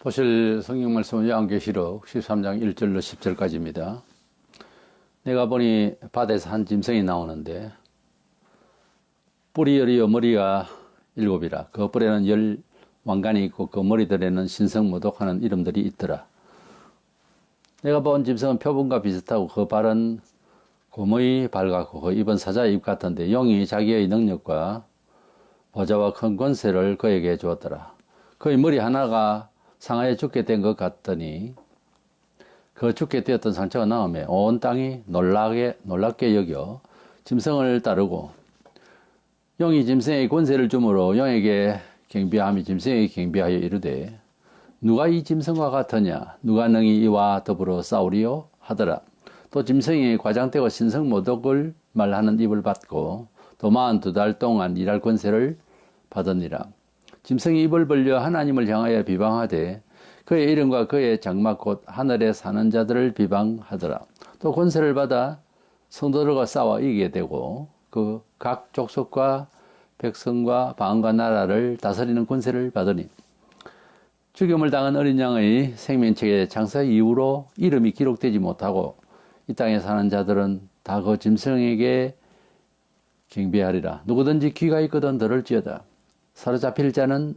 보실 성경 말씀은 요한계시록 13장 1절로 10절까지입니다. 내가 보니 바다에서 한 짐승이 나오는데 뿔이 열이요 머리가 일곱이라. 그 뿔에는 열 왕관이 있고 그 머리들에는 신성모독하는 이름들이 있더라. 내가 본 짐승은 표범과 비슷하고 그 발은 곰의 발 같고 그 입은 사자의 입 같은데 영이 자기의 능력과 보좌와 큰 권세를 그에게 주었더라. 그의 머리 하나가 상하에 죽게 된 것 같더니 그 죽게 되었던 상처가 나음에 온 땅이 놀랍게 여겨 짐승을 따르고 영이 짐승에게 권세를 주므로 영에게 경비함이 짐승에게 경비하여 이르되 누가 이 짐승과 같으냐 누가 능히 이와 더불어 싸우리요 하더라. 또 짐승이 과장되고 신성모독을 말하는 입을 받고 또 42달 동안 일할 권세를 받으니라. 짐승이 입을 벌려 하나님을 향하여 비방하되 그의 이름과 그의 장막 곧 하늘에 사는 자들을 비방하더라. 또 권세를 받아 성도들과 싸워 이기게 되고 그 각 족속과 백성과 방언과 나라를 다스리는 권세를 받으니 죽임을 당한 어린 양의 생명책에 장사 이후로 이름이 기록되지 못하고 이 땅에 사는 자들은 다 그 짐승에게 경배하리라. 누구든지 귀가 있거든 들을지어다. 사로잡힐 자는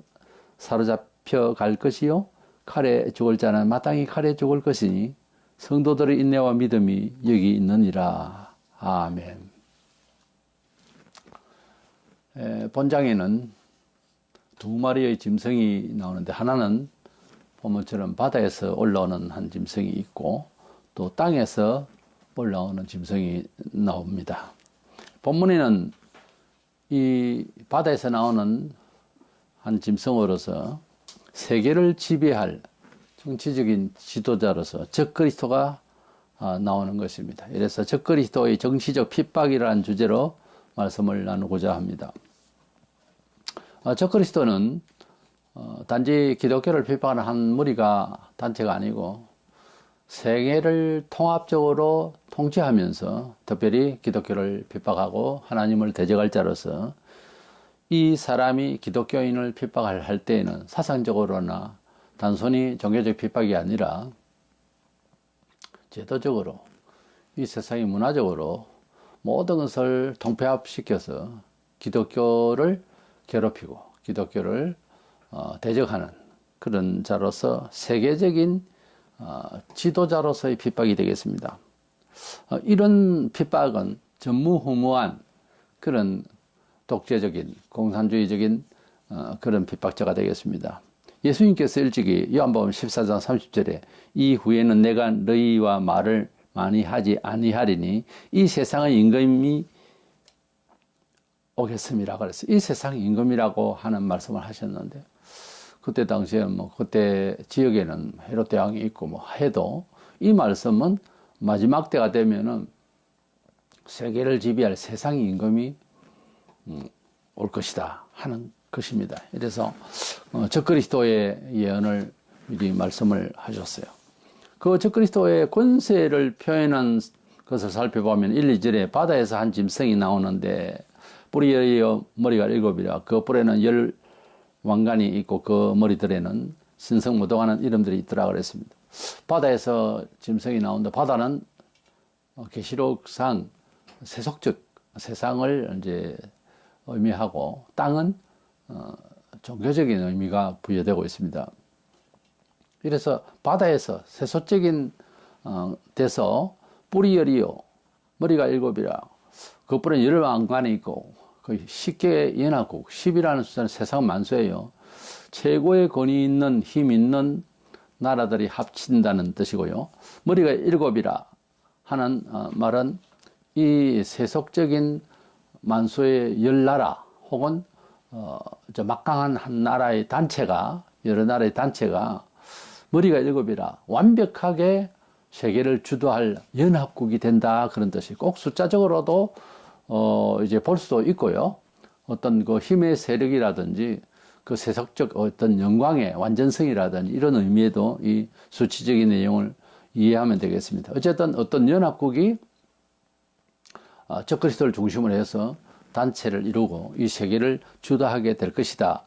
사로잡혀 갈 것이요 칼에 죽을 자는 마땅히 칼에 죽을 것이니 성도들의 인내와 믿음이 여기 있느니라. 아멘. 본장에는 두 마리의 짐승이 나오는데 하나는 보면처럼 바다에서 올라오는 한 짐승이 있고 또 땅에서 올라오는 짐승이 나옵니다. 본문에는 이 바다에서 나오는 한 짐승으로서 세계를 지배할 정치적인 지도자로서 적그리스도가 나오는 것입니다. 이래서 적그리스도의 정치적 핍박이라는 주제로 말씀을 나누고자 합니다. 적그리스도는 단지 기독교를 핍박하는 한 무리가 단체가 아니고 세계를 통합적으로 통치하면서 특별히 기독교를 핍박하고 하나님을 대적할 자로서 이 사람이 기독교인을 핍박할 때에는 사상적으로나 단순히 종교적 핍박이 아니라 제도적으로 이 세상의 문화적으로 모든 것을 통폐합시켜서 기독교를 괴롭히고 기독교를 대적하는 그런 자로서 세계적인 지도자로서의 핍박이 되겠습니다. 이런 핍박은 전무후무한 그런 독재적인 공산주의적인 그런 핍박자가 되겠습니다. 예수님께서 일찍이 요한복음 14장 30절에 이후에는 내가 너희와 말을 많이 하지 아니하리니 이 세상의 임금이 오겠음이라 그랬어요. 이 세상의 임금이라고 하는 말씀을 하셨는데 그때 당시에 그때 지역에는 헤롯 대왕이 있고 해도 이 말씀은 마지막 때가 되면은 세계를 지배할 세상의 임금이 올 것이다 하는 것입니다. 그래서 적그리스도의 예언을 미리 말씀을 하셨어요. 그 적그리스도의 권세를 표현한 것을 살펴보면 1, 2절에 바다에서 한 짐승이 나오는데 뿔이 열이요 머리가 일곱이라. 그 뿔에는 열 왕관이 있고 그 머리들에는 신성모독하는 이름들이 있더라 그랬습니다. 바다에서 짐승이 나온다. 바다는 계시록상 세속적 세상을 이제 의미하고 땅은 종교적인 의미가 부여되고 있습니다. 그래서 바다에서 세속적인 데서 뿔이 열이요 머리가 일곱이라. 그 뿔에 열 왕관이 있고 거의 10개의 연합국 10이라는 숫자는 세상 만수예요. 최고의 권위 있는 힘 있는 나라들이 합친다는 뜻이고요. 머리가 일곱이라 하는 말은 이 세속적인 만수의 열 나라 혹은 막강한 한 나라의 단체가 여러 나라의 단체가 머리가 일곱이라 완벽하게 세계를 주도할 연합국이 된다 그런 뜻이 꼭 숫자적으로도 이제 볼 수도 있고요. 어떤 그 힘의 세력이라든지 그 세속적 어떤 영광의 완전성이라든지 이런 의미에도 이 수치적인 내용을 이해하면 되겠습니다. 어쨌든 어떤 연합국이 적그리스도를 중심으로 해서 단체를 이루고 이 세계를 주도하게 될 것이다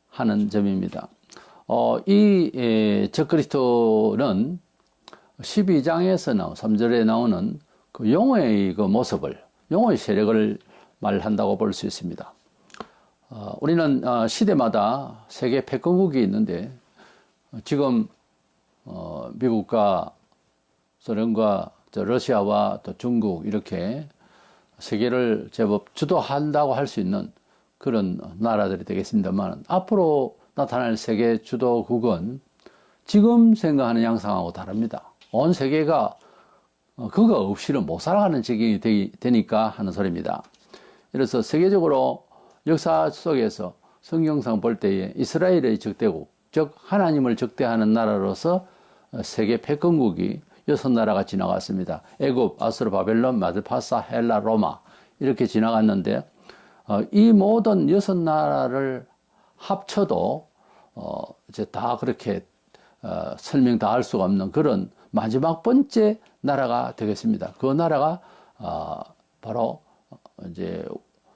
하는 점입니다. 적그리스도는 12장에서 3절에 나오는 그 용의 그 모습을, 용의 세력을 말한다고 볼 수 있습니다. 우리는 시대마다 세계 패권국이 있는데, 지금 미국과 소련과 러시아와 또 중국 이렇게 세계를 제법 주도한다고 할 수 있는 그런 나라들이 되겠습니다만, 앞으로 나타날 세계 주도국은 지금 생각하는 양상하고 다릅니다. 온 세계가 그거 없이는 못 살아가는 지경이 되니까 하는 소리입니다. 그래서 세계적으로 역사 속에서 성경상 볼 때에 이스라엘의 적대국, 즉 하나님을 적대하는 나라로서 세계 패권국이 6나라가 지나갔습니다. 애굽, 아수르, 바벨론, 마드파사, 헬라, 로마 이렇게 지나갔는데, 이 모든 6나라를 합쳐도 이제 다 그렇게 설명 다 할 수가 없는 그런 마지막 번째 나라가 되겠습니다. 그 나라가 바로 이제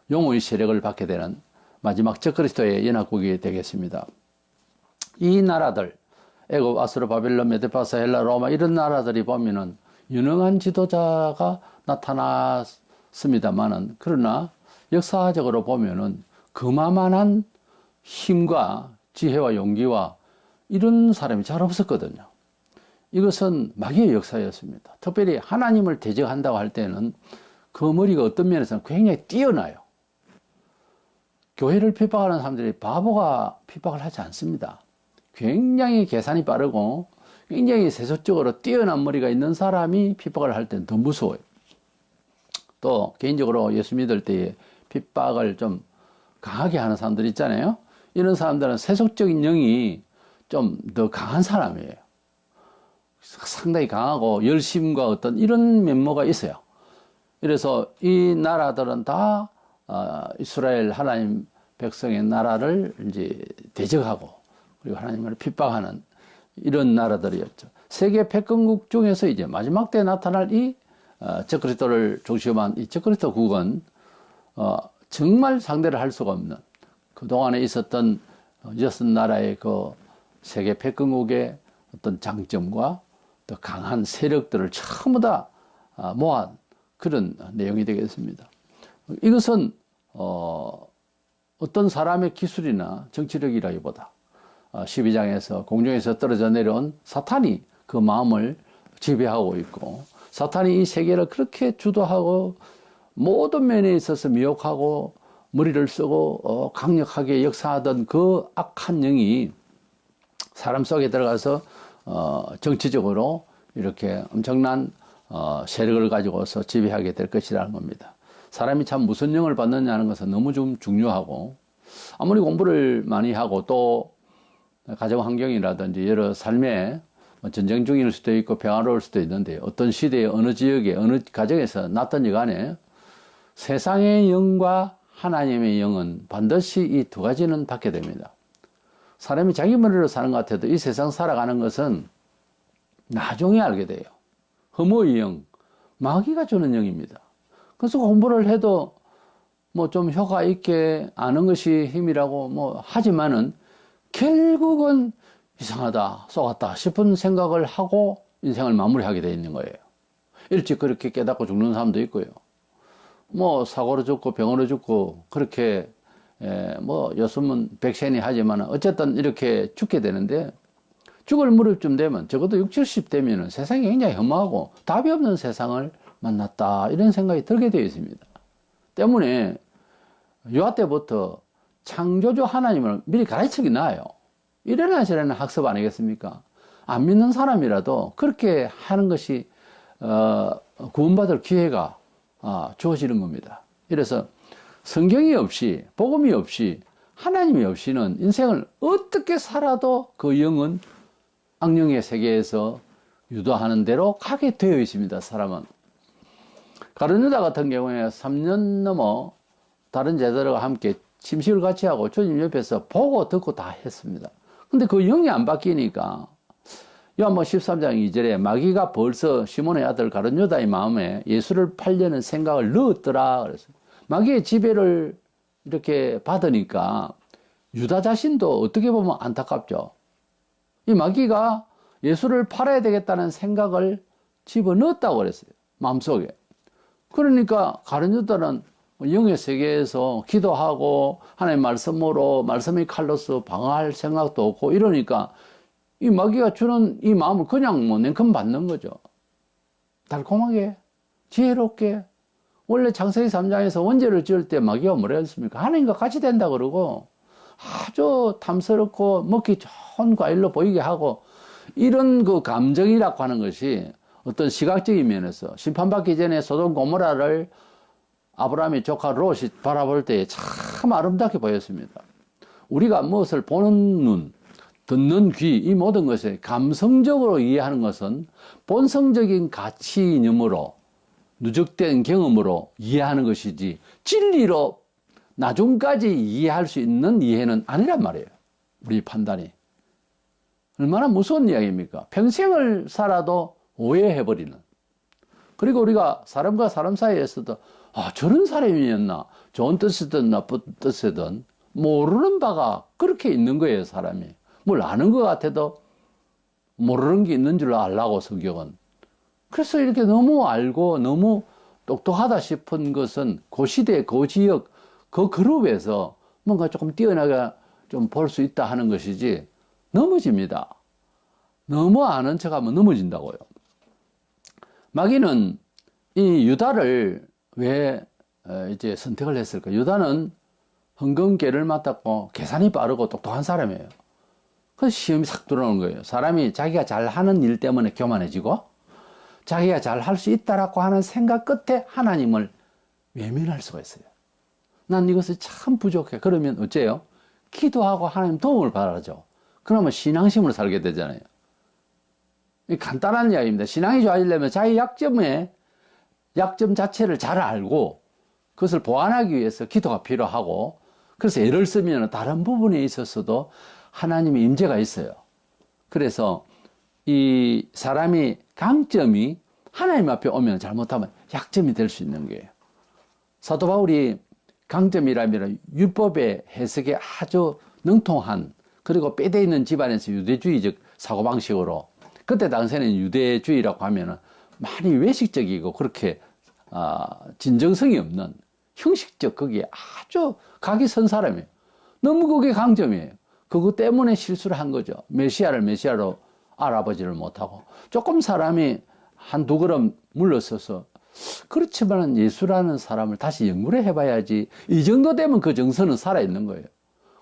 용의 세력을 받게 되는 마지막 적그리스도의 연합국이 되겠습니다. 이 나라들, 애굽, 아수르, 바벨론, 메데파사, 헬라, 로마 이런 나라들이 보면은 유능한 지도자가 나타났습니다만은, 그러나 역사적으로 보면은 그만한 힘과 지혜와 용기와 이런 사람이 잘 없었거든요. 이것은 마귀의 역사였습니다. 특별히 하나님을 대적한다고 할 때는 그 머리가 어떤 면에서는 굉장히 뛰어나요. 교회를 핍박하는 사람들이 바보가 핍박을 하지 않습니다. 굉장히 계산이 빠르고 굉장히 세속적으로 뛰어난 머리가 있는 사람이 핍박을 할 때는 더 무서워요. 또 개인적으로 예수 믿을 때에 핍박을 좀 강하게 하는 사람들 있잖아요. 이런 사람들은 세속적인 영이 좀 더 강한 사람이에요. 상당히 강하고 열심과 어떤 이런 면모가 있어요. 그래서 이 나라들은 다 이스라엘 하나님 백성의 나라를 이제 대적하고 그리고 하나님을 핍박하는 이런 나라들이었죠. 세계 패권국 중에서 이제 마지막 때 나타날 이 적그리스도를 중심한 이 적그리스도 국은 정말 상대를 할 수가 없는 그동안에 있었던 6나라의 그 세계 패권국의 어떤 장점과 또 강한 세력들을 전부 다 모아 그런 내용이 되겠습니다. 이것은 어떤 사람의 기술이나 정치력이라기보다 12장에서 공중에서 떨어져 내려온 사탄이 그 마음을 지배하고 있고, 사탄이 이 세계를 그렇게 주도하고 모든 면에 있어서 미혹하고 머리를 쓰고 강력하게 역사하던 그 악한 영이 사람 속에 들어가서 정치적으로 이렇게 엄청난 세력을 가지고서 지배하게 될 것이라는 겁니다. 사람이 참 무슨 영을 받느냐는 것은 너무 좀 중요하고, 아무리 공부를 많이 하고 또 가정 환경이라든지 여러 삶에 전쟁 중일 수도 있고 평화로울 수도 있는데, 어떤 시대에 어느 지역에 어느 가정에서 났든지 간에 세상의 영과 하나님의 영은 반드시 이 두 가지는 받게 됩니다. 사람이 자기 머리로 사는 것 같아도 이 세상 살아가는 것은 나중에 알게 돼요. 흠의 영, 마귀가 주는 영입니다. 그래서 공부를 해도 뭐 좀 효과 있게 아는 것이 힘이라고 뭐 하지만은 결국은 이상하다, 쏘갔다 싶은 생각을 하고 인생을 마무리하게 되어 있는 거예요. 일찍 그렇게 깨닫고 죽는 사람도 있고요. 뭐 사고로 죽고 병으로 죽고 그렇게 뭐 요즘은 백신이 하지만 어쨌든 이렇게 죽게 되는데, 죽을 무렵쯤 되면 적어도 60, 70 되면은 세상이 굉장히 험하고 답이 없는 세상을 만났다 이런 생각이 들게 되어 있습니다. 때문에 유아 때부터 창조주 하나님을 미리 가르치기 나아요. 이래나 저래나 학습 아니겠습니까? 안 믿는 사람이라도 그렇게 하는 것이 구원받을 기회가 주어지는 겁니다. 그래서 성경이 없이, 복음이 없이, 하나님이 없이는 인생을 어떻게 살아도 그 영은 악령의 세계에서 유도하는 대로 가게 되어 있습니다. 사람은. 가룟 유다 같은 경우에 3년 넘어 다른 제자들과 함께 침식을 같이 하고 주님 옆에서 보고 듣고 다 했습니다. 근데 그 영이 안 바뀌니까 요한복음 13장 2절에 마귀가 벌써 시몬의 아들 가룟 유다의 마음에 예수를 팔려는 생각을 넣었더라 그랬어요. 마귀의 지배를 이렇게 받으니까 유다 자신도 어떻게 보면 안타깝죠. 이 마귀가 예수를 팔아야 되겠다는 생각을 집어넣었다고 그랬어요. 마음속에. 그러니까 가룟 유다는 영의 세계에서 기도하고 하나님의 말씀으로 말씀의 칼로서 방어할 생각도 없고 이러니까 이 마귀가 주는 이 마음을 그냥 뭐 냉큼 받는 거죠. 달콤하게, 지혜롭게. 원래 창세기 3장에서 원죄를 지을 때 마귀가 뭐라 했습니까? 하나님과 같이 된다 그러고 아주 탐스럽고 먹기 좋은 과일로 보이게 하고 이런 그 감정이라고 하는 것이 어떤 시각적인 면에서 심판받기 전에 소돔 고모라를 아브라함의 조카 롯이 바라볼 때 참 아름답게 보였습니다. 우리가 무엇을 보는 눈, 듣는 귀, 이 모든 것을 감성적으로 이해하는 것은 본성적인 가치 이념으로 누적된 경험으로 이해하는 것이지 진리로 나중까지 이해할 수 있는 이해는 아니란 말이에요. 우리 판단이. 얼마나 무서운 이야기입니까? 평생을 살아도 오해해버리는. 그리고 우리가 사람과 사람 사이에서도 저런 사람이었나? 좋은 뜻이든 나쁜 뜻이든 모르는 바가 그렇게 있는 거예요, 사람이. 뭘 아는 것 같아도 모르는 게 있는 줄 알라고 성경은. 그래서 이렇게 너무 알고 너무 똑똑하다 싶은 것은 그 시대, 그 지역, 그 그룹에서 뭔가 조금 뛰어나게 좀 볼 수 있다 하는 것이지 넘어집니다. 너무 아는 척하면 넘어진다고요. 마귀는 이 유다를 왜 이제 선택을 했을까? 유다는 헌금계를 맡았고 계산이 빠르고 똑똑한 사람이에요. 그래서 시험이 싹 들어오는 거예요. 사람이 자기가 잘하는 일 때문에 교만해지고 자기가 잘할 수 있다라고 하는 생각 끝에 하나님을 외면할 수가 있어요. 난 이것이 참 부족해. 그러면 어째요? 기도하고 하나님 도움을 받아죠. 그러면 신앙심으로 살게 되잖아요. 간단한 이야기입니다. 신앙이 좋아지려면 자기 약점 자체를 잘 알고 그것을 보완하기 위해서 기도가 필요하고 그래서 예를 쓰면 다른 부분에 있어서도 하나님의 임재가 있어요. 그래서 이 사람이 강점이 하나님 앞에 오면 잘못하면 약점이 될 수 있는 거예요. 사도 바울이 강점이라면 율법의 해석에 아주 능통한 그리고 빼대 있는 집안에서 유대주의적 사고방식으로 그때 당시에는 유대주의라고 하면은 많이 외식적이고 그렇게 진정성이 없는 형식적 거기에 아주 각이 선 사람이에요. 너무 그게 강점이에요. 그거 때문에 실수를 한 거죠. 메시아를 메시아로 알아보지를 못하고 조금 사람이 한두 걸음 물러서서 그렇지만 예수라는 사람을 다시 연구를 해봐야지 이 정도 되면 그 정서는 살아있는 거예요.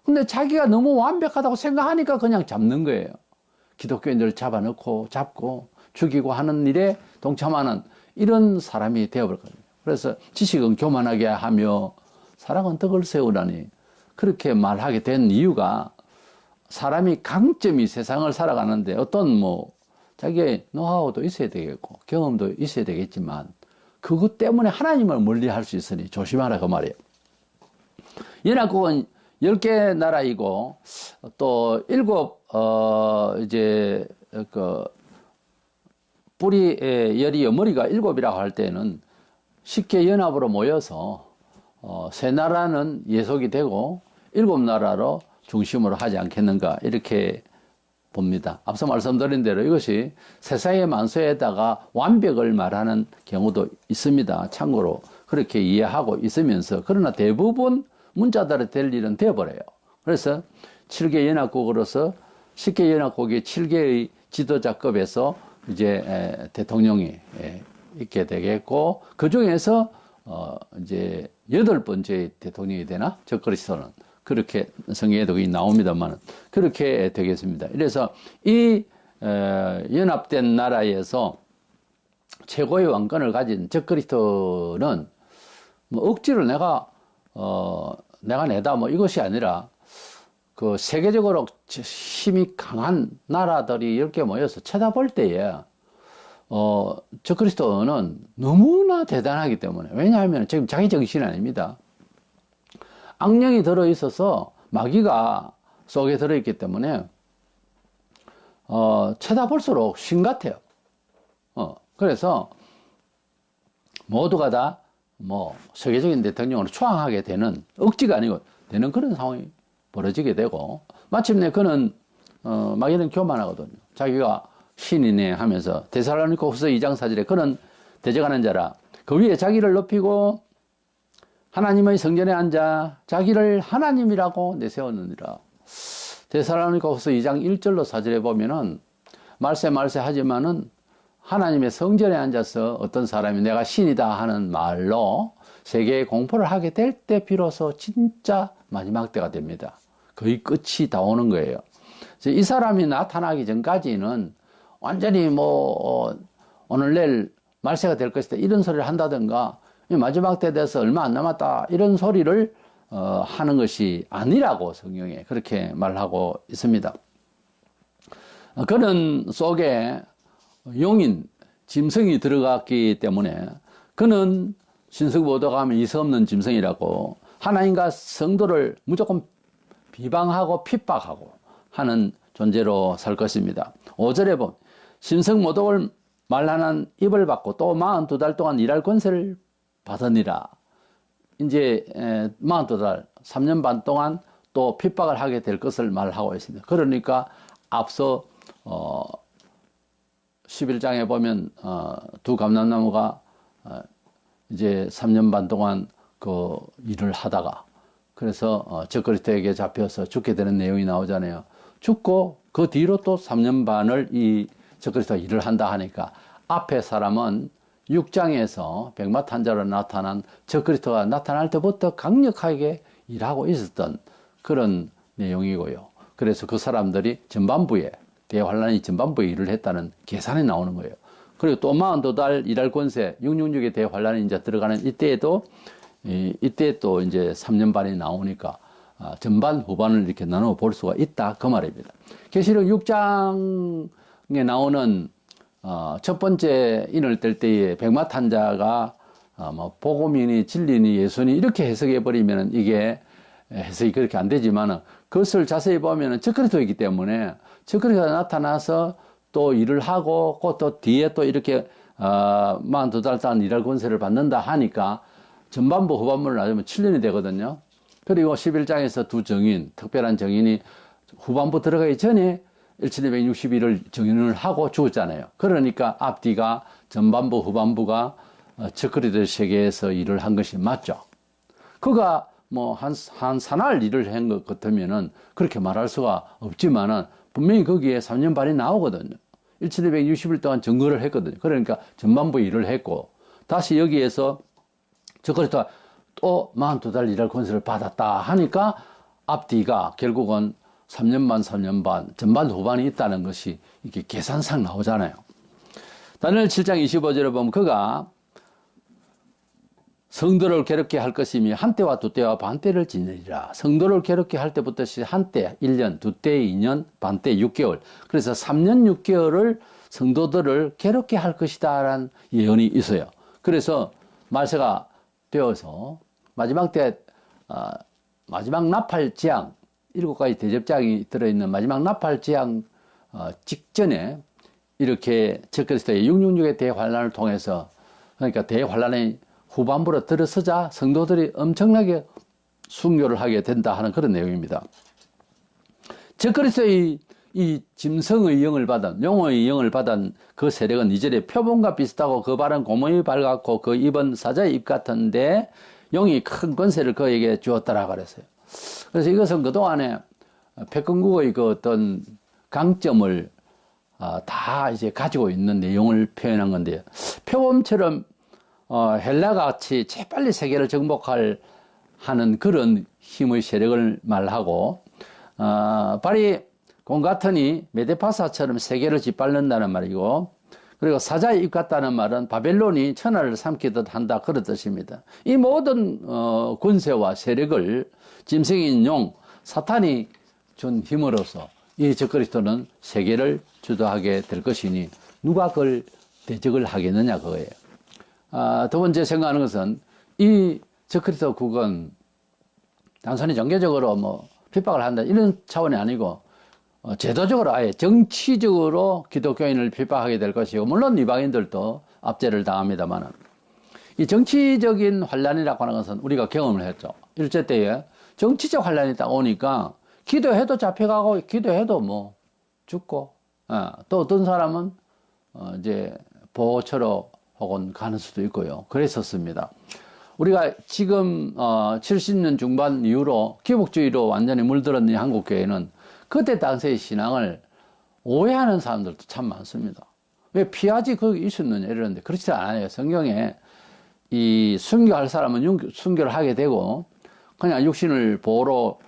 근데 자기가 너무 완벽하다고 생각하니까 그냥 잡는 거예요. 기독교인들을 잡아넣고 잡고 죽이고 하는 일에 동참하는 이런 사람이 되어버렸거든요. 그래서 지식은 교만하게 하며 사랑은 덕을 세우라니 그렇게 말하게 된 이유가 사람이 강점이 세상을 살아가는데 어떤 자기의 노하우도 있어야 되겠고 경험도 있어야 되겠지만 그것 때문에 하나님을 멀리할 수 있으니 조심하라 그 말이에요. 연합국은 10개 나라이고 또 7 이제 뿌리 열이 머리가 7이라고 할 때는 쉽게 연합으로 모여서 세 나라는 예속이 되고 7나라로 중심으로 하지 않겠는가 이렇게 봅니다. 앞서 말씀드린 대로 이것이 세상의 만수에다가 완벽을 말하는 경우도 있습니다. 참고로 그렇게 이해하고 있으면서 그러나 대부분 문자들이 될 일은 되어버려요. 그래서 7개 연합국으로서 10개 연합국이 7개의 지도자급에서 이제 대통령이 있게 되겠고 그 중에서 이제 8번째 대통령이 되나? 적그리스도는 그렇게 성경에도 나옵니다만 그렇게 되겠습니다. 그래서 이 연합된 나라에서 최고의 왕권을 가진 적그리스도는 억지로 내가 내다 이것이 아니라 그 세계적으로 힘이 강한 나라들이 10개 모여서 쳐다볼 때에 적그리스도는 너무나 대단하기 때문에 왜냐하면 지금 자기 정신이 아닙니다. 악령이 들어있어서 마귀가 속에 들어있기 때문에 쳐다볼수록 신 같아요. 그래서 모두가 다 세계적인 대통령으로 추앙하게 되는 억지가 아니고 되는 그런 상황이 벌어지게 되고 마침내 그는 막 이런 교만하거든요. 자기가 신이네 하면서 데살로니가 후서 2장 4절에 그는 대적하는 자라 그 위에 자기를 높이고 하나님의 성전에 앉아 자기를 하나님이라고 내세웠느니라. 데살로니가 후서 2장 1절로 4절에 보면은 말세 하지만은 하나님의 성전에 앉아서 어떤 사람이 내가 신이다 하는 말로 세계에 공포를 하게 될 때 비로소 진짜 마지막 때가 됩니다. 거의 끝이 다 오는 거예요. 이 사람이 나타나기 전까지는 완전히 오늘 내일 말세가 될 것이다 이런 소리를 한다든가 마지막 때 돼서 얼마 안 남았다 이런 소리를 하는 것이 아니라고 성경에 그렇게 말하고 있습니다. 그는 속에 용인, 짐승이 들어갔기 때문에 그는 신성모독 하면 이서 없는 짐승이라고 하나님과 성도를 무조건 비방하고 핍박하고 하는 존재로 살 것입니다. 5절에 보면 신성모독을 말하는 입을 받고 또 42달 동안 일할 권세를 받으니라. 이제 42달, 3년 반 동안 또 핍박을 하게 될 것을 말하고 있습니다. 그러니까 앞서 11장에 보면 두 감람나무가 이제 3년 반 동안 그 일을 하다가 그래서 적그리스도에게 잡혀서 죽게 되는 내용이 나오잖아요. 죽고 그 뒤로 또 3년 반을 이 적그리스도가 일을 한다 하니까 앞에 사람은 6장에서 백마 탄자로 나타난 적그리스도가 나타날 때부터 강력하게 일하고 있었던 그런 내용이고요. 그래서 그 사람들이 전반부에 대환란이 전반부에 일을 했다는 계산이 나오는 거예요. 그리고 또 42달 일할 권세 666의 대환란이 이제 들어가는 이때에도 이때 또 이제 3년 반이 나오니까 전반 후반을 이렇게 나눠 볼 수가 있다 그 말입니다. 계시록 6장에 나오는 첫 번째 인을 뗄 때에 백마탄자가 복음이니 진리니 예수니 이렇게 해석해 버리면 이게 해석이 그렇게 안 되지만은 그것을 자세히 보면은 적그리스도이기 때문에 적그리스도가 나타나서 또 일을 하고 또 뒤에 또 이렇게 42달 동안 일할 권세를 받는다 하니까 전반부 후반부를 나누면 7년이 되거든요. 그리고 11장에서 두 정인, 특별한 정인이 후반부 들어가기 전에 1261을 정인을 하고 죽었잖아요. 그러니까 앞뒤가 전반부 후반부가 적그리스도 세계에서 일을 한 것이 맞죠. 그가 한 사날 일을 한 것 같으면은 그렇게 말할 수가 없지만은 분명히 거기에 3년 반이 나오거든요. 1260일 동안 증거를 했거든요. 그러니까 전반부 일을 했고 다시 여기에서 적그리스도가 또 42달 일할 권세를 받았다 하니까 앞뒤가 결국은 3년 반, 3년 반, 전반 후반이 있다는 것이 이렇게 계산상 나오잖아요. 다니엘 7장 25절에 보면 그가 성도를 괴롭게 할 것이며 한때와 두때와 반때를 지내리라. 성도를 괴롭게 할 때부터 한때 1년, 두때 2년, 반때 6개월. 그래서 3년 6개월을 성도들을 괴롭게 할 것이다 라는 예언이 있어요. 그래서 말세가 되어서 마지막 때 마지막 나팔 재앙 7가지 대접장이 들어있는 마지막 나팔 재앙 직전에 이렇게 적그리스도의 666의 대환란을 통해서 그러니까 대환란의 후반부로 들어서자 성도들이 엄청나게 순교를 하게 된다 하는 그런 내용입니다. 적그리스도의 이 짐승의 영을 받은 용의 영을 받은 그 세력은 이절에 표본과 비슷하고 그 발은 고무의 발 같고 그 입은 사자의 입 같은데 영이 큰 권세를 그에게 주었다라 그랬어요. 그래서 이것은 그동안에 패권국의 그 어떤 강점을 다 이제 가지고 있는 내용을 표현한 건데요. 표범처럼 헬라같이 재빨리 세계를 정복할 하는 그런 힘의 세력을 말하고 발이 공 같으니 메데파사처럼 세계를 짓밟는다는 말이고 그리고 사자의 입 같다는 말은 바벨론이 천하를 삼키듯 한다 그런 뜻입니다. 이 모든 권세와 세력을 짐승인 용 사탄이 준 힘으로써 이 적그리스도는 세계를 주도하게 될 것이니 누가 그걸 대적을 하겠느냐 그거예요. 두 번째 생각하는 것은 이 적그리스도 국은 단순히 종교적으로 핍박을 한다 이런 차원이 아니고 제도적으로 아예 정치적으로 기독교인을 핍박하게 될 것이고 물론 이방인들도 압제를 당합니다만 이 정치적인 환란이라고 하는 것은 우리가 경험을 했죠. 일제 때에 정치적 환란이 딱 오니까 기도해도 잡혀가고 기도해도 죽고, 또 어떤 사람은 이제 보호처로 혹은 가는 수도 있고요. 그랬었습니다. 우리가 지금 70년 중반 이후로 기복주의로 완전히 물들었는 한국교회는 그때 당시의 신앙을 오해하는 사람들도 참 많습니다. 왜 피하지 거기 있었느냐 이러는데 그렇지 않아요. 성경에 이 순교할 사람은 순교를 하게 되고 그냥 육신을 보호로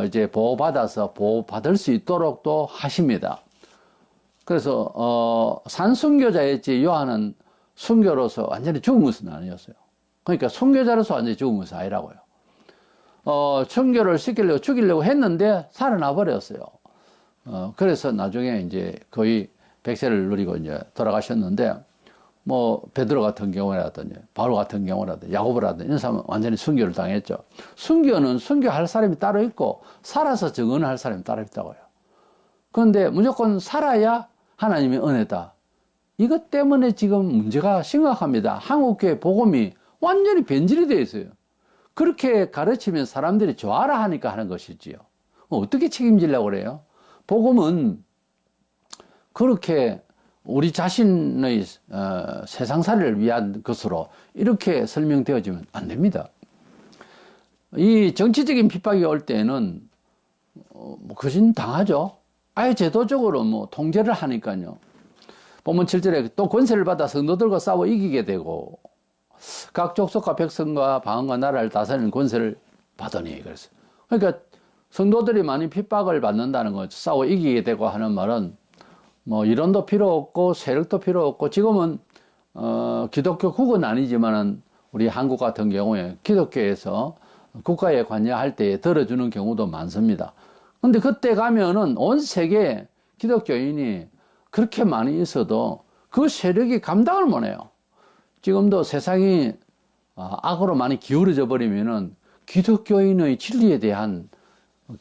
이제 보호받아서 보호받을 수 있도록 또 하십니다. 그래서 산순교자였지 요한은 순교로서 완전히 죽은 것은 아니었어요. 그러니까 순교자로서 완전히 죽은 것은 아니라고요. 순교를 시키려고 죽이려고 했는데 살아나 버렸어요. 그래서 나중에 이제 거의 100세를 누리고 이제 돌아가셨는데, 뭐, 베드로 같은 경우라든지, 바울 같은 경우라든지, 야고보라든지, 이런 사람은 완전히 순교를 당했죠. 순교는 순교할 사람이 따로 있고, 살아서 증언할 사람이 따로 있다고요. 그런데 무조건 살아야 하나님의 은혜다. 이것 때문에 지금 문제가 심각합니다. 한국교회 복음이 완전히 변질이 되어 있어요. 그렇게 가르치면 사람들이 좋아라 하니까 하는 것이지요. 어떻게 책임지려고 그래요? 복음은 그렇게 우리 자신의 세상살이를 위한 것으로 이렇게 설명되어지면 안 됩니다. 이 정치적인 핍박이 올 때는 그것은 당하죠. 아예 제도적으로 뭐 통제를 하니까요. 보면 7절에 또 권세를 받아 성도들과 싸워 이기게 되고 각 족속과 백성과 방언과 나라를 다스리는 권세를 받으니 그래서 그러니까 성도들이 많이 핍박을 받는다는 거 싸워 이기게 되고 하는 말은 뭐 이론도 필요 없고 세력도 필요 없고 지금은 기독교 국은 아니지만은 우리 한국 같은 경우에 기독교에서 국가에 관여할 때 들어주는 경우도 많습니다. 근데 그때 가면은 온 세계 기독교인이 그렇게 많이 있어도 그 세력이 감당을 못해요. 지금도 세상이 악으로 많이 기울어져 버리면은 기독교인의 진리에 대한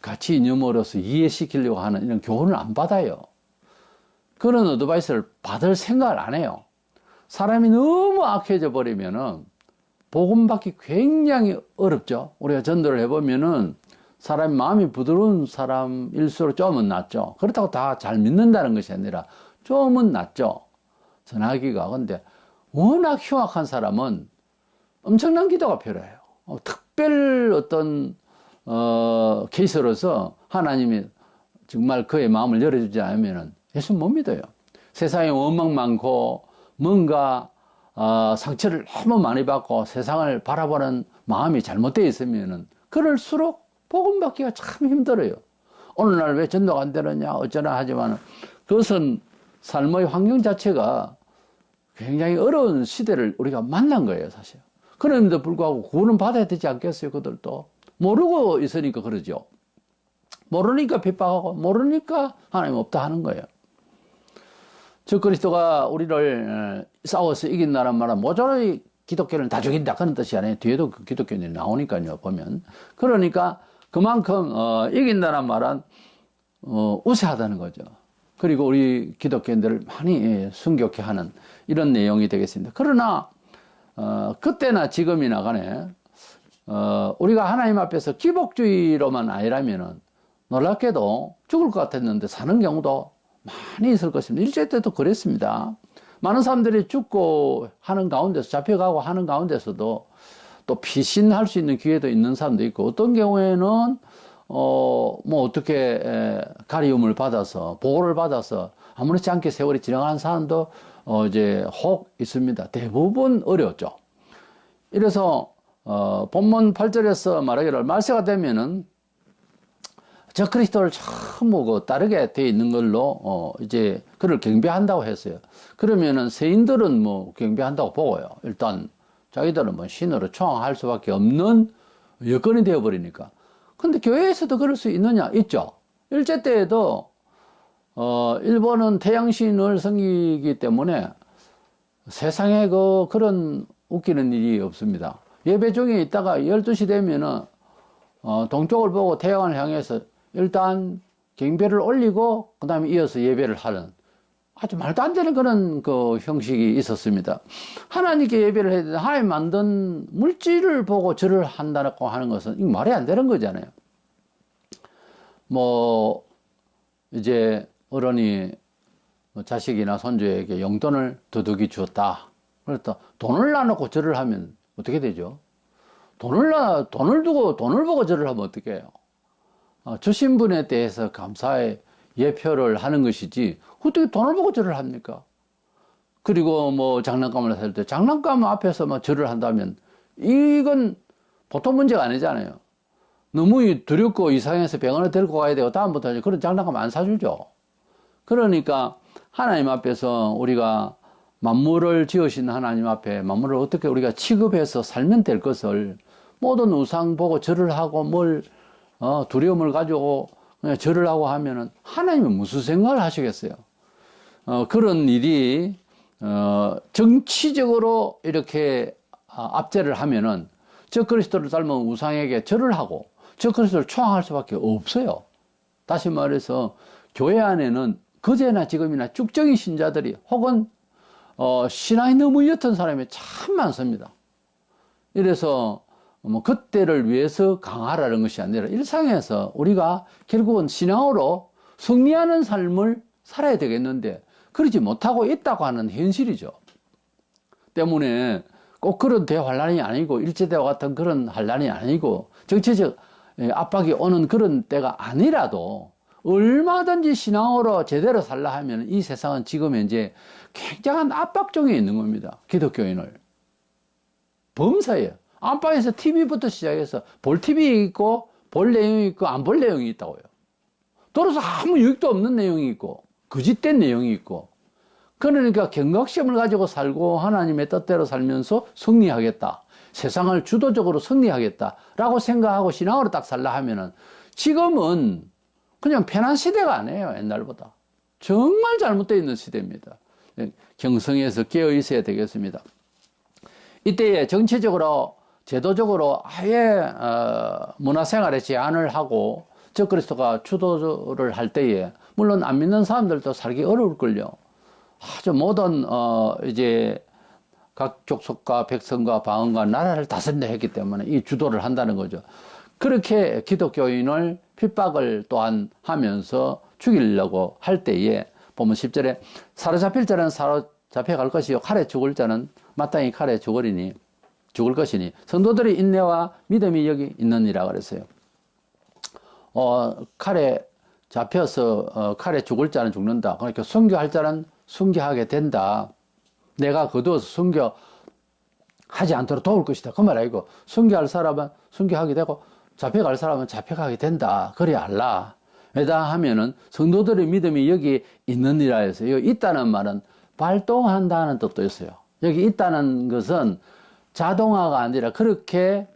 가치 이념으로서 이해시키려고 하는 이런 교훈을 안 받아요. 그런 어드바이스를 받을 생각을 안 해요. 사람이 너무 악해져 버리면은 복음 받기 굉장히 어렵죠. 우리가 전도를 해보면은 사람이 마음이 부드러운 사람일수록 좀은 낫죠. 그렇다고 다 잘 믿는다는 것이 아니라 좀은 낫죠. 전하기가. 근데 워낙 흉악한 사람은 엄청난 기도가 필요해요. 특별 어떤 케이스로서 하나님이 정말 그의 마음을 열어주지 않으면 예수 못 믿어요. 세상에 원망 많고 뭔가 상처를 너무 많이 받고 세상을 바라보는 마음이 잘못되어 있으면은 그럴수록 복음 받기가 참 힘들어요. 오늘날 왜 전도가 안 되느냐 어쩌나 하지만 그것은 삶의 환경 자체가 굉장히 어려운 시대를 우리가 만난 거예요, 사실. 그럼에도 불구하고 구원은 받아야 되지 않겠어요, 그들도. 모르고 있으니까 그러죠. 모르니까 핍박하고, 모르니까 하나님 없다 하는 거예요. 저 그리스도가 우리를 싸워서 이긴다는 말은 모조리 기독교는 다 죽인다. 그런 뜻이 아니에요. 뒤에도 그 기독교인이 나오니까요, 보면. 그러니까 그만큼, 이긴다는 말은, 우세하다는 거죠. 그리고 우리 기독교인들을 많이 순교케 하는 이런 내용이 되겠습니다. 그러나 그때나 지금이나 간에 우리가 하나님 앞에서 기복주의로만 아니라면은 놀랍게도 죽을 것 같았는데 사는 경우도 많이 있을 것입니다. 일제 때도 그랬습니다. 많은 사람들이 죽고 하는 가운데서 잡혀가고 하는 가운데서도 또 피신할 수 있는 기회도 있는 사람도 있고 어떤 경우에는 뭐 어떻게 가리움을 받아서 보호를 받아서 아무렇지 않게 세월이 지나가는 사람도 이제 혹 있습니다. 대부분 어려웠죠. 이래서 본문 8절에서 말하기를 말세가 되면은 저 그리스도를 전부 그 따르게 돼 있는 걸로 이제 그를 경배한다고 했어요. 그러면은 세인들은 뭐 경배한다고 보고요. 일단 자기들은 뭐 신으로 초항할 수밖에 없는 여건이 되어 버리니까. 근데 교회에서도 그럴 수 있느냐? 있죠. 일제 때에도 일본은 태양신을 섬기기 때문에 세상에 그런 웃기는 일이 없습니다. 예배 중에 있다가 12시 되면은 동쪽을 보고 태양을 향해서 일단 경배를 올리고 그 다음에 이어서 예배를 하는 아주 말도 안 되는 그런 그 형식이 있었습니다. 하나님께 예배를 해야 되는데 하나님 만든 물질을 보고 절을 한다고 하는 것은 이거 말이 안 되는 거잖아요. 뭐 이제 어른이 자식이나 손주에게 용돈을 두둑이 주었다. 그랬다. 돈을 놔놓고 절을 하면 어떻게 되죠? 돈을 두고 돈을 보고 절을 하면 어떻게 해요? 주신 분에 대해서 감사의 예표를 하는 것이지 어떻게 돈을 보고 절을 합니까? 그리고 뭐 장난감을 살 때 장난감 앞에서 뭐 절을 한다면 이건 보통 문제가 아니잖아요. 너무 두렵고 이상해서 병원에 데리고 가야 되고 다음부터 그런 장난감 안 사주죠. 그러니까 하나님 앞에서 우리가 만물을 지으신 하나님 앞에 만물을 어떻게 우리가 취급해서 살면 될 것을 모든 우상 보고 절을 하고 두려움을 가지고 그냥 절을 하고 하면은 하나님은 무슨 생각을 하시겠어요? 그런 일이 정치적으로 이렇게 압제를 하면은 저 그리스도를 닮은 우상에게 절을 하고 저 그리스도를 초항할 수밖에 없어요. 다시 말해서 교회 안에는 그제나 지금이나 쭉정이 신자들이 혹은 신앙이 너무 옅은 사람이 참 많습니다. 이래서 그때를 위해서 강하라는 것이 아니라 일상에서 우리가 결국은 신앙으로 승리하는 삶을 살아야 되겠는데 그러지 못하고 있다고 하는 현실이죠. 때문에 꼭 그런 대환란이 아니고 일제대와 같은 그런 환란이 아니고 정치적 압박이 오는 그런 때가 아니라도 얼마든지 신앙으로 제대로 살라 하면 이 세상은 지금 현재 굉장한 압박 중에 있는 겁니다. 기독교인을. 범사예요. 안방에서 TV부터 시작해서 볼 TV 있고 볼 내용이 있고 안 볼 내용이 있다고요. 돌아서 아무 유익도 없는 내용이 있고 거짓된 내용이 있고 그러니까 경각심을 가지고 살고 하나님의 뜻대로 살면서 승리하겠다. 세상을 주도적으로 승리하겠다라고 생각하고 신앙으로 딱 살라 하면은 지금은 그냥 편한 시대가 아니에요. 옛날보다. 정말 잘못되어 있는 시대입니다. 경성에서 깨어 있어야 되겠습니다. 이때에 정치적으로 제도적으로 아예 문화생활에 제한을 하고 저 그리스도가 주도를 할 때에 물론 안 믿는 사람들도 살기 어려울걸요. 아주 모든 이제 각 족속과 백성과 방언과 나라를 다스린다 했기 때문에 이 주도를 한다는 거죠. 그렇게 기독교인을 핍박을 또한 하면서 죽이려고 할 때에 보면 10절에 사로잡힐 자는 사로잡혀갈 것이요 칼에 죽을 자는 마땅히 칼에 죽을 것이니 성도들의 인내와 믿음이 여기 있느니라 그랬어요. 칼에 잡혀서 칼에 죽을 자는 죽는다. 그러니까 순교할 자는 순교하게 된다. 내가 거두어서 순교하지 않도록 도울 것이다. 그 말 아니고 순교할 사람은 순교하게 되고 잡혀갈 사람은 잡혀가게 된다. 그래 알라. 왜다 하면은 성도들의 믿음이 여기 있느니라 해서 여기 있다는 말은 발동한다는 뜻도 있어요. 여기 있다는 것은 자동화가 아니라 그렇게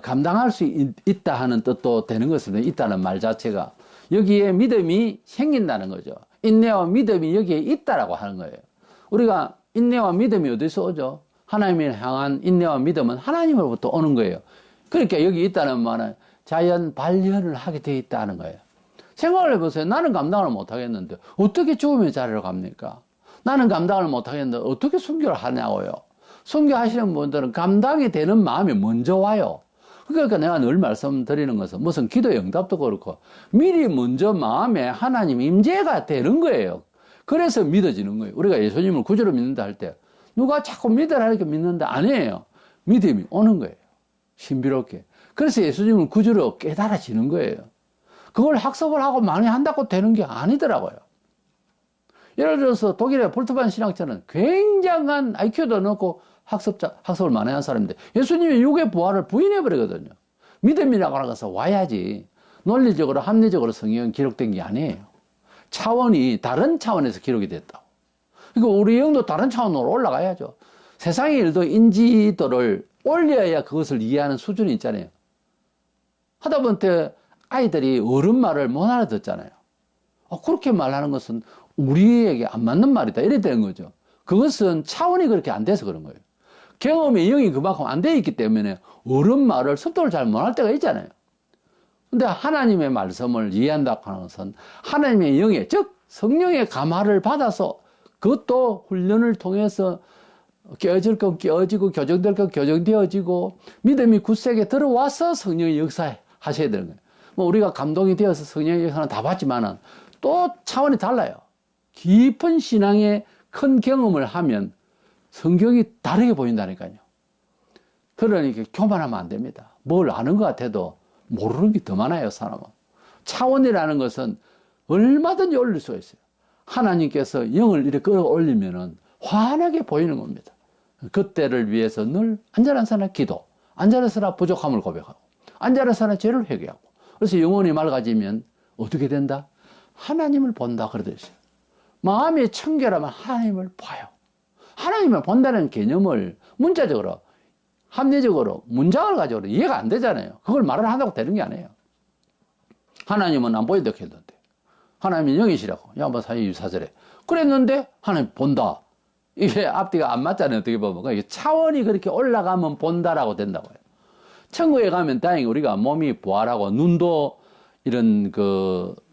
감당할 수 있다 하는 뜻도 되는 것입니다. 있다는 말 자체가. 여기에 믿음이 생긴다는 거죠. 인내와 믿음이 여기에 있다라고 하는 거예요. 우리가 인내와 믿음이 어디서 오죠? 하나님을 향한 인내와 믿음은 하나님으로부터 오는 거예요. 그러니까 여기 있다는 말은 자연 발현을 하게 돼 있다는 거예요. 생각을 해보세요. 나는 감당을 못하겠는데 어떻게 죽음의 자리로 갑니까? 나는 감당을 못하겠는데 어떻게 순교를 하냐고요. 순교하시는 분들은 감당이 되는 마음이 먼저 와요. 그러니까 내가 늘 말씀드리는 것은 무슨 기도 응답도 그렇고 미리 먼저 마음에 하나님 임재가 되는 거예요. 그래서 믿어지는 거예요. 우리가 예수님을 구주로 믿는다 할 때 누가 자꾸 믿으라니까 믿는다 아니에요. 믿음이 오는 거예요. 신비롭게. 그래서 예수님을 구주로 깨달아지는 거예요. 그걸 학습을 하고 많이 한다고 되는 게 아니더라고요. 예를 들어서 독일의 볼트반 신학자는 굉장한 IQ도 넣고 학습을 많이 한 사람인데 예수님이 육의 부활을 부인해버리거든요. 믿음이라고 하는 것은 와야지. 논리적으로 합리적으로 성경은 기록된 게 아니에요. 차원이 다른 차원에서 기록이 됐다고. 그러니까 우리 영도 다른 차원으로 올라가야죠. 세상의 일도 인지도를 올려야 그것을 이해하는 수준이 있잖아요. 하다못해 아이들이 어른 말을 못 알아듣잖아요. 그렇게 말하는 것은 우리에게 안 맞는 말이다. 이래 되는 거죠. 그것은 차원이 그렇게 안 돼서 그런 거예요. 경험의 영이 그만큼 안 돼 있기 때문에 어른 말을 습득을 잘 못 할 때가 있잖아요. 근데 하나님의 말씀을 이해한다고 하는 것은 하나님의 영의, 즉 성령의 감화를 받아서 그것도 훈련을 통해서 깨어질 건 깨어지고 교정될 건 교정되어지고 믿음이 굳세게 들어와서 성령의 역사하셔야 되는 거예요. 뭐 우리가 감동이 되어서 성령의 역사는 다 봤지만은 또 차원이 달라요. 깊은 신앙의 큰 경험을 하면 성경이 다르게 보인다니까요. 그러니까 교만하면 안 됩니다. 뭘 아는 것 같아도 모르는 게 더 많아요, 사람은. 차원이라는 것은 얼마든지 올릴 수가 있어요. 하나님께서 영을 이렇게 끌어올리면은 환하게 보이는 겁니다. 그때를 위해서 늘 안전한사나 기도, 안전한사나 부족함을 고백하고, 안전한사나 죄를 회개하고. 그래서 영혼이 맑아지면 어떻게 된다? 하나님을 본다 그러듯이. 마음이 청결하면 하나님을 봐요. 하나님을 본다는 개념을 문자적으로, 합리적으로, 문장을 가지고 이해가 안 되잖아요. 그걸 말을 한다고 되는 게 아니에요. 하나님은 안 보인다 했는데, 하나님은 영이시라고. 야한번 4절 24절에. 그랬는데, 하나님 본다. 이게 앞뒤가 안 맞잖아요. 어떻게 보면. 그러니까 차원이 그렇게 올라가면 본다라고 된다고요. 천국에 가면 다행히 우리가 몸이 부활하고, 눈도 이런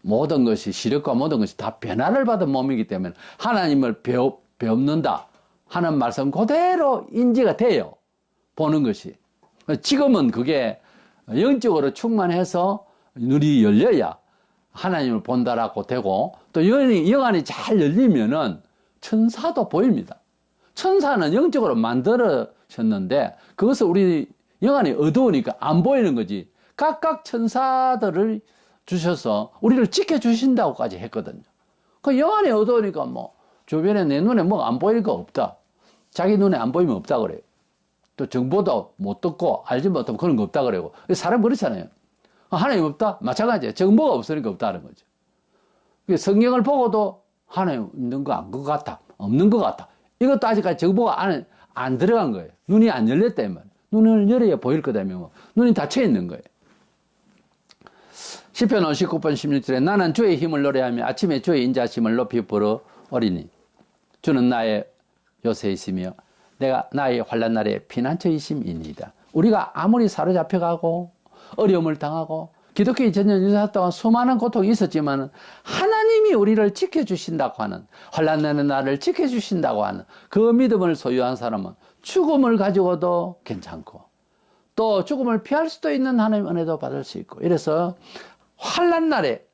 모든 것이, 시력과 모든 것이 다 변화를 받은 몸이기 때문에 하나님을 배웁는다 하는 말씀 그대로 인지가 돼요. 보는 것이. 지금은 그게 영적으로 충만해서 눈이 열려야 하나님을 본다라고 되고, 또 영안이 잘 열리면은 천사도 보입니다. 천사는 영적으로 만들어졌는데 그것을 우리 영안이 어두우니까 안 보이는 거지. 각각 천사들을 주셔서 우리를 지켜주신다고까지 했거든요. 그 영안이 어두우니까 뭐 주변에 내 눈에 뭐 안 보일 거 없다. 자기 눈에 안 보이면 없다 그래요. 또 정보도 못 듣고 알지 못하면 그런 거 없다 그래요. 사람 그렇잖아요. 하나님 없다? 마찬가지예요. 정보가 없으니까 없다는 거죠. 성경을 보고도 하나님 있는 거 안 것 같다. 없는 것 같다. 이것도 아직까지 정보가 안 들어간 거예요. 눈이 안 열렸다. 눈을 열어야 보일 거다면 눈이 닫혀 있는 거예요. 시편 59편 16절에 나는 주의 힘을 노래하며 아침에 주의 인자심을 높이 부르오리니 주는 나의 요새이시며 내가 나의 환난 날에 피난처이심이니이다. 우리가 아무리 사로잡혀가고 어려움을 당하고 기독교인 전년 1사 동안 수많은 고통이 있었지만 하나님이 우리를 지켜주신다고 하는, 환난나는 나를 지켜주신다고 하는 그 믿음을 소유한 사람은 죽음을 가지고도 괜찮고 또 죽음을 피할 수도 있는 하나님의 은혜도 받을 수 있고, 이래서 환난날에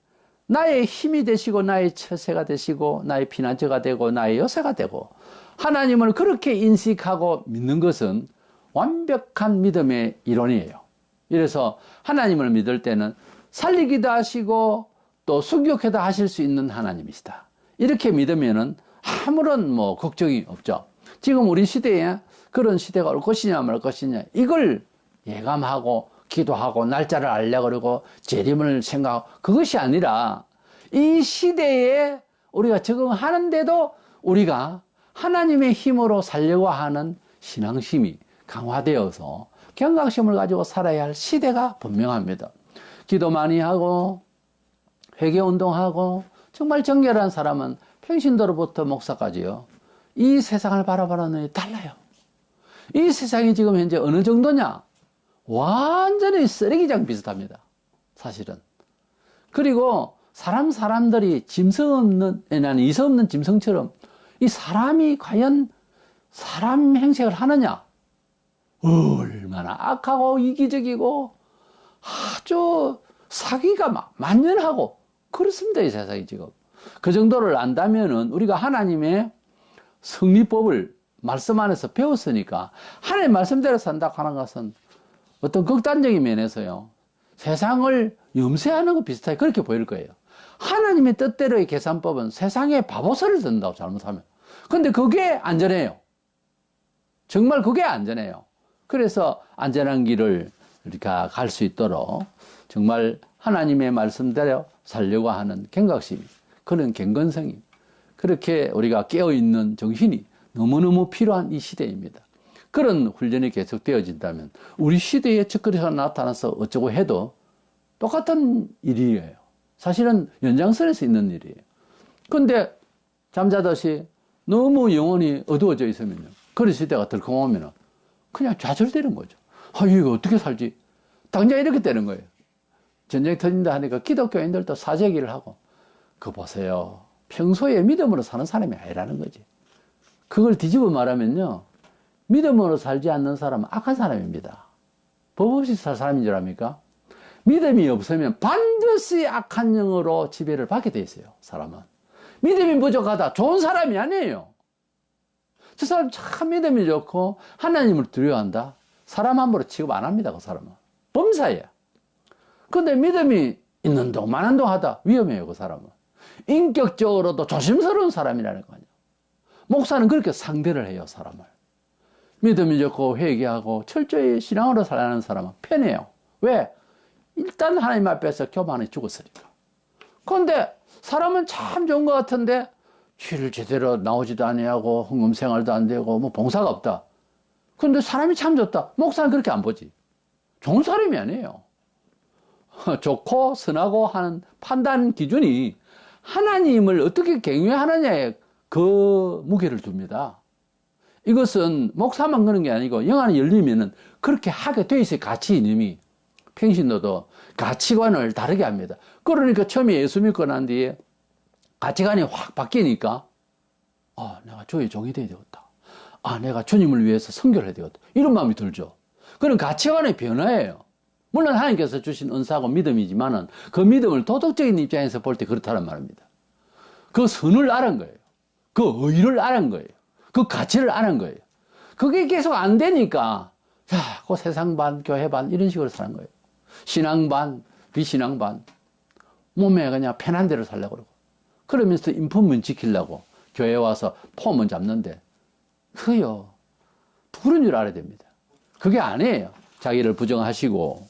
나의 힘이 되시고 나의 처세가 되시고 나의 피난처가 되고 나의 요새가 되고 하나님을 그렇게 인식하고 믿는 것은 완벽한 믿음의 이론이에요. 이래서 하나님을 믿을 때는 살리기도 하시고 또 순교케도 하실 수 있는 하나님이시다. 이렇게 믿으면은 아무런 걱정이 없죠. 지금 우리 시대에 그런 시대가 올 것이냐 말 것이냐 이걸 예감하고 기도하고 날짜를 알려 그러고 재림을 생각하고 그것이 아니라 이 시대에 우리가 적응하는데도 우리가 하나님의 힘으로 살려고 하는 신앙심이 강화되어서 경각심을 가지고 살아야 할 시대가 분명합니다. 기도 많이 하고 회개운동하고 정말 정결한 사람은 평신도로부터 목사까지요. 이 세상을 바라보는 눈이 달라요. 이 세상이 지금 현재 어느 정도냐? 완전히 쓰레기장 비슷합니다. 사실은. 그리고 사람들이 짐승 없는, 이성 없는 짐승처럼 이 사람이 과연 사람 행색을 하느냐? 얼마나 악하고 이기적이고 아주 사기가 만연하고 그렇습니다. 이 세상이 지금. 그 정도를 안다면은 우리가 하나님의 성리법을 말씀 안에서 배웠으니까 하나님 말씀대로 산다 하는 것은 어떤 극단적인 면에서요. 세상을 염세하는 것 비슷하게 그렇게 보일 거예요. 하나님의 뜻대로의 계산법은 세상에 바보소리를 듣는다고 잘못하면. 근데 그게 안전해요. 정말 그게 안전해요. 그래서 안전한 길을 우리가 갈 수 있도록 정말 하나님의 말씀대로 살려고 하는 경각심이, 그런 경건성이, 그렇게 우리가 깨어있는 정신이 너무너무 필요한 이 시대입니다. 그런 훈련이 계속되어진다면 우리 시대에 적그리스도가 나타나서 어쩌고 해도 똑같은 일이에요. 사실은 연장선에서 있는 일이에요. 그런데 잠자듯이 너무 영혼이 어두워져 있으면요. 그런 시대가 들썩오면은 그냥 좌절되는 거죠. 이거 어떻게 살지? 당장 이렇게 되는 거예요. 전쟁이 터진다 하니까 기독교인들도 사제기를 하고, 그거 보세요. 평소에 믿음으로 사는 사람이 아니라는 거지. 그걸 뒤집어 말하면요. 믿음으로 살지 않는 사람은 악한 사람입니다. 법 없이 살 사람인 줄 압니까? 믿음이 없으면 반드시 악한 영으로 지배를 받게 돼 있어요, 사람은. 믿음이 부족하다. 좋은 사람이 아니에요. 저 사람 참 믿음이 좋고 하나님을 두려워한다. 사람 함부로 취급 안 합니다, 그 사람은. 범사예요. 근데 믿음이 있는 동, 많은 동 하다 위험해요, 그 사람은. 인격적으로도 조심스러운 사람이라는 거 아니에요. 목사는 그렇게 상대를 해요, 사람을. 믿음이 좋고 회개하고 철저히 신앙으로 살아가는 사람은 편해요. 왜? 일단 하나님 앞에서 교만해 죽었으니까. 그런데 사람은 참 좋은 것 같은데 주일 제대로 나오지도 아니하고 헌금 생활도 안 되고 뭐 봉사가 없다. 근데 사람이 참 좋다. 목사는 그렇게 안 보지. 좋은 사람이 아니에요. 좋고 선하고 하는 판단 기준이 하나님을 어떻게 경외하느냐에 그 무게를 둡니다. 이것은 목사만 그런 게 아니고 영 안이 열리면은 그렇게 하게 돼 있어요. 가치 이념이. 평신도도 가치관을 다르게 합니다. 그러니까 처음에 예수 믿고 난 뒤에 가치관이 확 바뀌니까 내가 주의 종이 되어야 되겠다. 내가 주님을 위해서 선교를 해야 되겠다. 이런 마음이 들죠. 그런 가치관의 변화예요. 물론 하나님께서 주신 은사하고 믿음이지만은 그 믿음을 도덕적인 입장에서 볼 때 그렇다는 말입니다. 그 선을 알은 거예요. 그 의를 알은 거예요. 그 가치를 아는 거예요. 그게 계속 안 되니까 그 세상 반, 교회 반 이런 식으로 사는 거예요. 신앙 반, 비신앙 반. 몸에 그냥 편한 대로 살려고 그러고. 그러면서 인품만 지키려고 교회 와서 폼은 잡는데 그요. 그런 줄 알아야 됩니다. 그게 아니에요. 자기를 부정하시고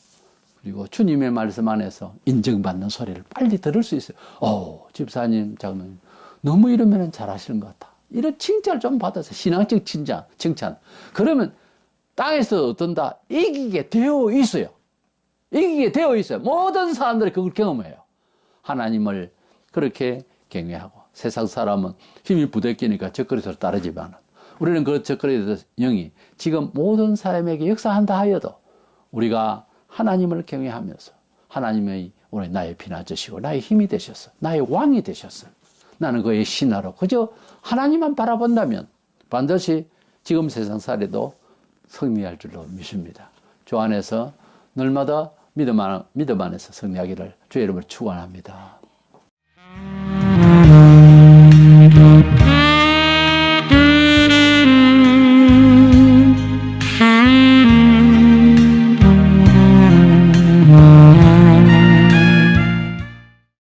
그리고 주님의 말씀 안에서 인정받는 소리를 빨리 들을 수 있어요. 집사님, 장로님 너무 이러면 잘하시는 것 같아. 이런 칭찬을 좀 받아서 신앙적 칭찬. 그러면 땅에서 어떤다? 이기게 되어 있어요. 이기게 되어 있어요. 모든 사람들이 그걸 경험해요. 하나님을 그렇게 경외하고 세상 사람은 힘이 부대끼니까 적그리스도를 따르지만 우리는 그 적그리스도 영이 지금 모든 사람에게 역사한다 하여도 우리가 하나님을 경외하면서 하나님의 오늘 나의 피나주시고 나의 힘이 되셨어. 나의 왕이 되셨어. 나는 그의 신하로 그저 하나님만 바라본다면 반드시 지금 세상살이도 승리할 줄로 믿습니다. 주 안에서 날마다 믿음 안에서 승리하기를 주의 이름으로 축원합니다.